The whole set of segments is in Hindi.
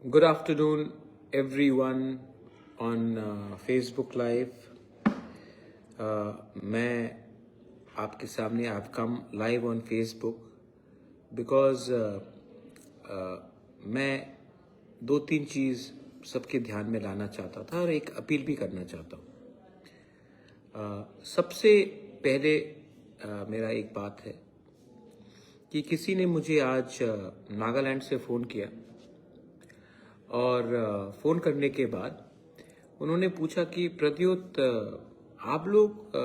Good afternoon, everyone on Facebook Live. मैं आपके सामने I've come live on Facebook because मैं दो तीन चीज़ सबके ध्यान में लाना चाहता था और एक अपील भी करना चाहता हूँ। सबसे पहले मेरा एक बात है कि किसी ने मुझे आज नागालैंड से फ़ोन किया और फ़ोन करने के बाद उन्होंने पूछा कि प्रद्योत आप लोग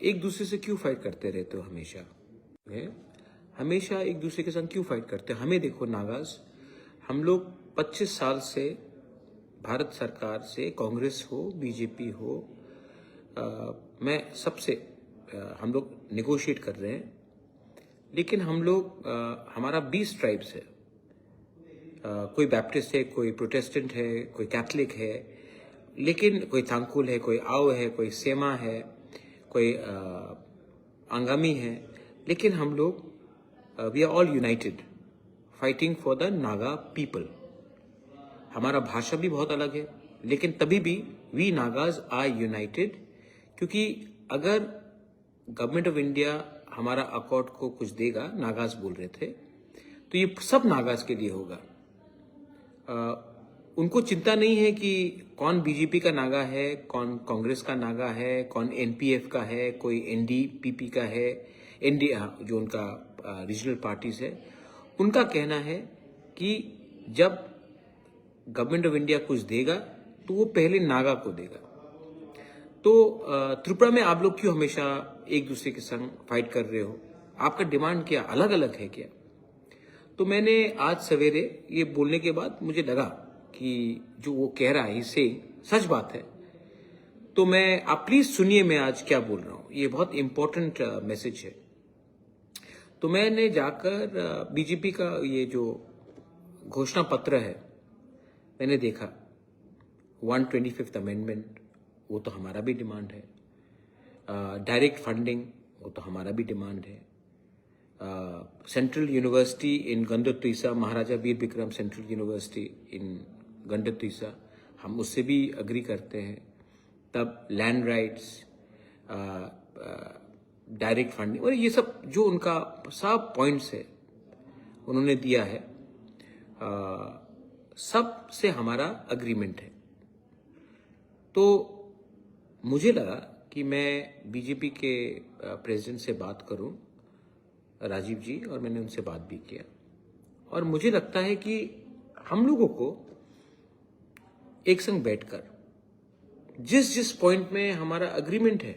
एक दूसरे से क्यों फाइट करते रहते हो हमेशा एक दूसरे के संग क्यों फाइट करते हो? हमें देखो नागाज, हम लोग 25 साल से भारत सरकार से, कांग्रेस हो बीजेपी हो, मैं सबसे हम लोग नेगोशिएट कर रहे हैं, लेकिन हम लोग हमारा 20 ट्राइब्स है। कोई बैप्टिस्ट है, कोई प्रोटेस्टेंट है, कोई कैथलिक है, लेकिन कोई थांकुल है, कोई आओ है, कोई सेमा है, कोई अंगामी है, लेकिन हम लोग we are all united fighting for the Naga people. हमारा भाषा भी बहुत अलग है, लेकिन तभी भी वी नागाज आर यूनाइटेड, क्योंकि अगर गवर्नमेंट ऑफ इंडिया हमारा अकॉर्ड को कुछ देगा, नागाज बोल रहे थे, तो ये सब नागाज के लिए होगा। उनको चिंता नहीं है कि कौन बीजेपी का नागा है, कौन कांग्रेस का नागा है, कौन एनपीएफ का है, कोई एनडीपीपी का है, जो उनका रीजनल पार्टीज है। उनका कहना है कि जब गवर्नमेंट ऑफ इंडिया कुछ देगा तो वो पहले नागा को देगा। तो त्रिपुरा में आप लोग क्यों हमेशा एक दूसरे के संग फाइट कर रहे हो? आपका डिमांड क्या अलग अलग है क्या? तो मैंने आज सवेरे ये बोलने के बाद मुझे लगा कि जो वो कह रहा है इससे सच बात है। तो आप प्लीज सुनिए मैं आज क्या बोल रहा हूँ, ये बहुत इंपॉर्टेंट मैसेज है। तो मैंने जाकर बीजेपी का ये जो घोषणा पत्र है मैंने देखा, 125th अमेंडमेंट, वो तो हमारा भी डिमांड है। डायरेक्ट फंडिंग, वो तो हमारा भी डिमांड है। सेंट्रल यूनिवर्सिटी इन गंडोत्रीसा, महाराजा वीर विक्रम सेंट्रल यूनिवर्सिटी इन गंडोत्रीसा, हम उससे भी अग्री करते हैं। तब लैंड राइट्स, डायरेक्ट फंडिंग और ये सब जो उनका सब पॉइंट्स है उन्होंने दिया है, सब से हमारा अग्रीमेंट है। तो मुझे लगा कि मैं बीजेपी के प्रेसिडेंट से बात करूं, राजीव जी, और मैंने उनसे बात भी किया। और मुझे लगता है कि हम लोगों को एक संग बैठकर जिस पॉइंट में हमारा अग्रीमेंट है,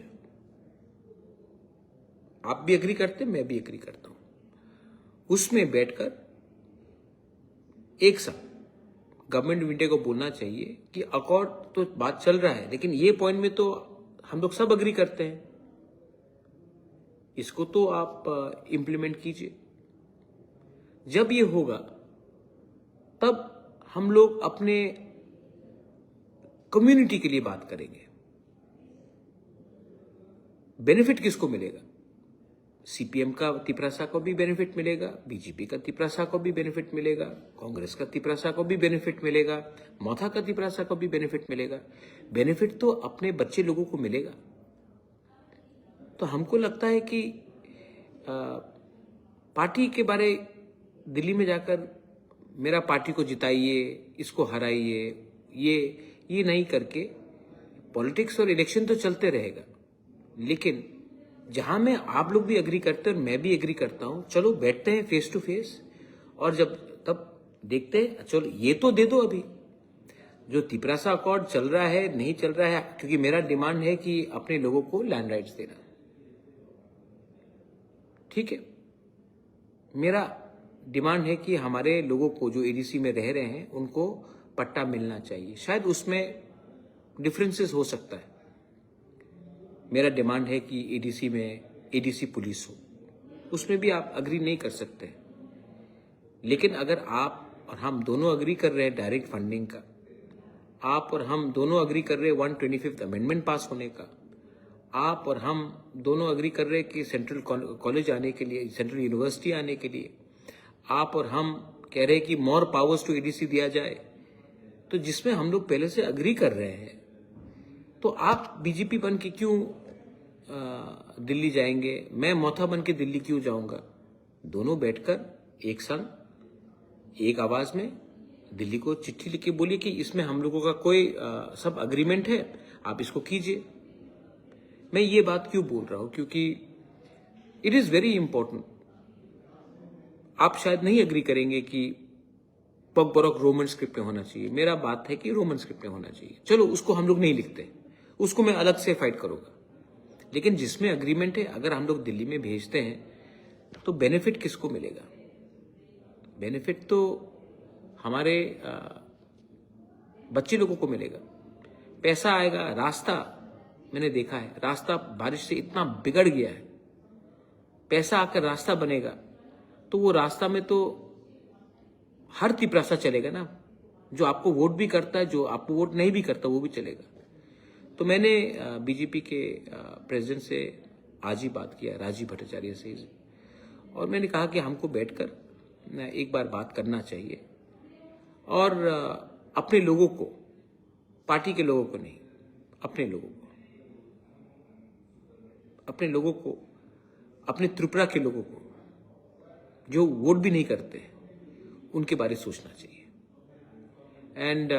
आप भी एग्री करते हैं, मैं भी एग्री करता हूं, उसमें बैठकर एक संग गवर्नमेंट ऑफ इंडिया को बोलना चाहिए कि अकॉर्ड तो बात चल रहा है, लेकिन ये पॉइंट में तो हम लोग सब अग्री करते हैं, इसको तो आप इम्प्लीमेंट कीजिए। जब ये होगा तब हम लोग अपने कम्युनिटी के लिए बात करेंगे। बेनिफिट किसको मिलेगा? सीपीएम का तिपरासा को भी बेनिफिट मिलेगा, बीजेपी का तिपरासा को भी बेनिफिट मिलेगा, कांग्रेस का तिपरासा को भी बेनिफिट मिलेगा, मौथा का तिपरासा को भी बेनिफिट मिलेगा। बेनिफिट तो अपने बच्चे लोगों को मिलेगा। तो हमको लगता है कि पार्टी के बारे दिल्ली में जाकर मेरा पार्टी को जिताइए, इसको हराइए, ये नहीं करके, पॉलिटिक्स और इलेक्शन तो चलते रहेगा, लेकिन जहां में आप लोग भी एग्री करते हैं और मैं भी एग्री करता हूं, चलो बैठते हैं फेस टू फेस, और तब देखते हैं, चलो ये तो दे दो अभी जो तिपरासा अकॉर्ड चल रहा है, नहीं चल रहा है, क्योंकि मेरा डिमांड है कि अपने लोगों को लैंड राइट्स देना। ठीक है, मेरा डिमांड है कि हमारे लोगों को जो एडीसी में रह रहे हैं उनको पट्टा मिलना चाहिए। शायद उसमें डिफरेंसेस हो सकता है। मेरा डिमांड है कि एडीसी में एडीसी पुलिस हो, उसमें भी आप अग्री नहीं कर सकते। लेकिन अगर आप और हम दोनों अग्री कर रहे हैं डायरेक्ट फंडिंग का, आप और हम दोनों अग्री कर रहे हैं 125th अमेंडमेंट पास होने का, आप और हम दोनों अग्री कर रहे हैं कि सेंट्रल कॉलेज आने के लिए, सेंट्रल यूनिवर्सिटी आने के लिए, आप और हम कह रहे हैं कि मोर पावर्स टू एडीसी दिया जाए, तो जिसमें हम लोग पहले से अग्री कर रहे हैं, तो आप बीजेपी बन के क्यों दिल्ली जाएंगे? मैं मोथा बन के दिल्ली क्यों जाऊंगा? दोनों बैठकर एक संग एक आवाज में दिल्ली को चिट्ठी लिख के बोलिए कि इसमें हम लोगों का कोई सब अग्रीमेंट है, आप इसको कीजिए। मैं ये बात क्यों बोल रहा हूं? क्योंकि इट इज वेरी इंपॉर्टेंट। आप शायद नहीं अग्री करेंगे कि पगबरक रोमन स्क्रिप्ट में होना चाहिए। मेरा बात है कि रोमन स्क्रिप्ट में होना चाहिए। चलो, उसको हम लोग नहीं लिखते, उसको मैं अलग से फाइट करूंगा। लेकिन जिसमें अग्रीमेंट है, अगर हम लोग दिल्ली में भेजते हैं तो बेनिफिट किसको मिलेगा? बेनिफिट तो हमारे बच्चे लोगों को मिलेगा, पैसा आएगा। रास्ता मैंने देखा है, रास्ता बारिश से इतना बिगड़ गया है, पैसा आकर रास्ता बनेगा तो वो रास्ता में तो हर तिपरासा चलेगा ना, जो आपको वोट भी करता है, जो आपको वोट नहीं भी करता वो भी चलेगा। तो मैंने बीजेपी के प्रेसिडेंट से आज ही बात किया, राजीव भट्टाचार्य से, और मैंने कहा कि हमको बैठकर एक बार बात करना चाहिए और अपने लोगों को, पार्टी के लोगों को नहीं, अपने लोगों को, अपने त्रिपुरा के लोगों को जो वोट भी नहीं करते, उनके बारे में सोचना चाहिए। एंड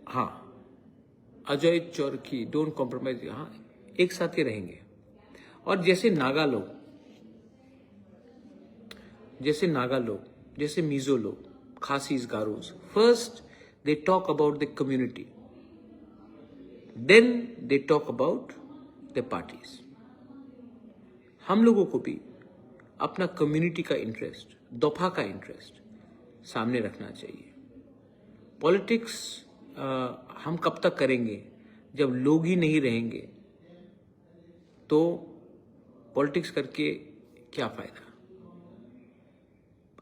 हाँ, अजय चौरकी, डोंट कॉम्प्रोमाइज, हाँ एक साथ ही रहेंगे। और जैसे नागा लोग, जैसे मिजो लोग, Khasis, Garos, first they talk about the community, then they talk about the parties. हम लोगों को भी अपना कम्युनिटी का इंटरेस्ट, दफा का इंटरेस्ट सामने रखना चाहिए। पॉलिटिक्स हम कब तक करेंगे? जब लोग ही नहीं रहेंगे तो पॉलिटिक्स करके क्या फायदा?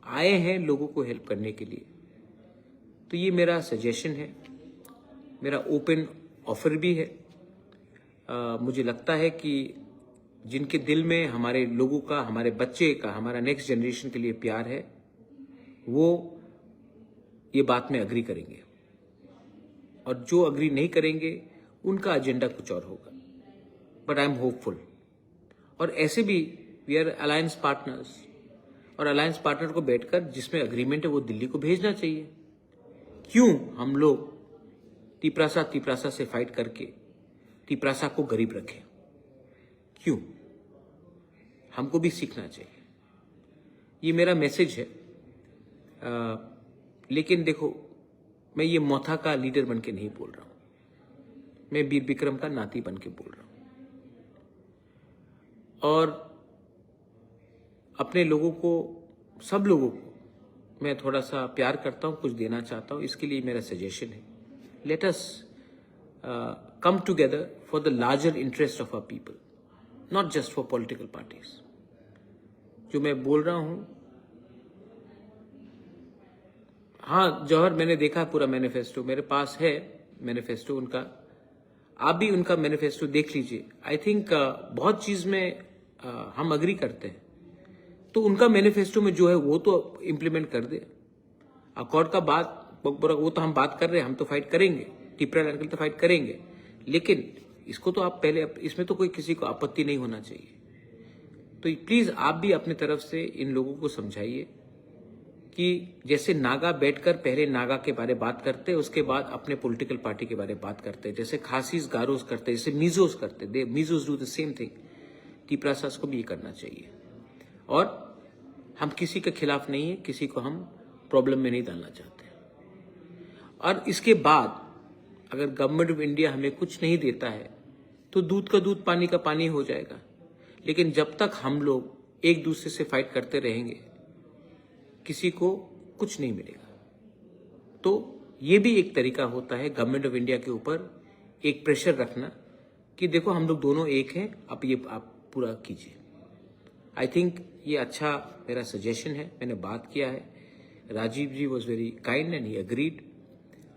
आए हैं लोगों को हेल्प करने के लिए। तो ये मेरा सजेशन है, मेरा ओपन ऑफर भी है। मुझे लगता है कि जिनके दिल में हमारे लोगों का, हमारे बच्चे का, हमारा नेक्स्ट जनरेशन के लिए प्यार है, वो ये बात में अग्री करेंगे, और जो अग्री नहीं करेंगे उनका एजेंडा कुछ और होगा। But I am hopeful. और ऐसे भी वी आर अलायंस पार्टनर्स, और अलायंस पार्टनर को बैठकर जिसमें अग्रीमेंट है वो दिल्ली को भेजना चाहिए। क्यों हम लोग तिपरासा से फाइट करके तिपरासा को गरीब रखें? क्यों? हमको भी सीखना चाहिए। ये मेरा मैसेज है। लेकिन देखो, मैं ये मोथा का लीडर बन के नहीं बोल रहा हूं, मैं वीर विक्रम का नाती बन के बोल रहा हूं। और अपने लोगों को, सब लोगों को मैं थोड़ा सा प्यार करता हूं, कुछ देना चाहता हूं। इसके लिए मेरा सजेशन है, let us come together for the larger interest of our people, not just for political parties. जो मैं बोल रहा हूं, हाँ जौहर, मैंने देखा पूरा मैनिफेस्टो, मेरे पास है मैनिफेस्टो उनका। आप भी उनका मैनिफेस्टो देख लीजिए। आई थिंक बहुत चीज में हम अग्री करते हैं, तो उनका मैनिफेस्टो में जो है वो तो इम्प्लीमेंट कर दे। अकॉर्ड का बात वो तो हम बात कर रहे हैं, हम तो फाइट करेंगे, टिपरा लैंड के लिए तो फाइट करेंगे, लेकिन इसको तो आप पहले, इसमें तो कोई किसी को आपत्ति नहीं होना चाहिए। तो प्लीज आप भी अपने तरफ से इन लोगों को समझाइए कि जैसे नागा बैठकर पहले नागा के बारे में बात करते, उसके बाद अपने पॉलिटिकल पार्टी के बारे में बात करते, जैसे खासीज गारोज करते, जैसे मिजोज करते, मिजोज डू द सेम थिंग। टिपरासास को भी ये करना चाहिए। और हम किसी के खिलाफ नहीं है, किसी को हम प्रॉब्लम में नहीं डालना चाहते। और इसके बाद अगर गवर्नमेंट ऑफ इंडिया हमें कुछ नहीं देता है तो दूध का दूध, पानी का पानी हो जाएगा। लेकिन जब तक हम लोग एक दूसरे से फाइट करते रहेंगे, किसी को कुछ नहीं मिलेगा। तो ये भी एक तरीका होता है गवर्नमेंट ऑफ इंडिया के ऊपर एक प्रेशर रखना कि देखो हम लोग दोनों एक हैं, आप ये आप पूरा कीजिए। आई थिंक ये अच्छा मेरा सजेशन है, मैंने बात किया है। Rajiv ji was very kind and he agreed.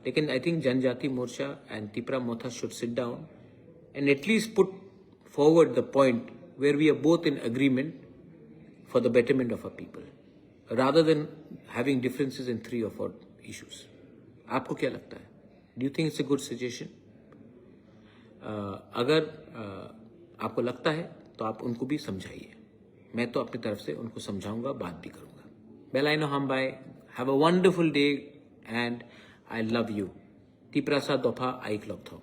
लेकिन I think Janajati Morcha and Tipra Motha should sit down and at least put forward the point where we are both in agreement for the betterment of our people. rather than having differences in 3 or 4 issues. आपको क्या लगता है? Do you think it's a good suggestion? अगर आपको लगता है तो आप उनको भी समझाइए. मैं तो अपनी तरफ से उनको समझाऊंगा, बात भी करूंगा. Belaino Hambai, have a wonderful day and I love you. Tiprasa Dopa Aikloptho.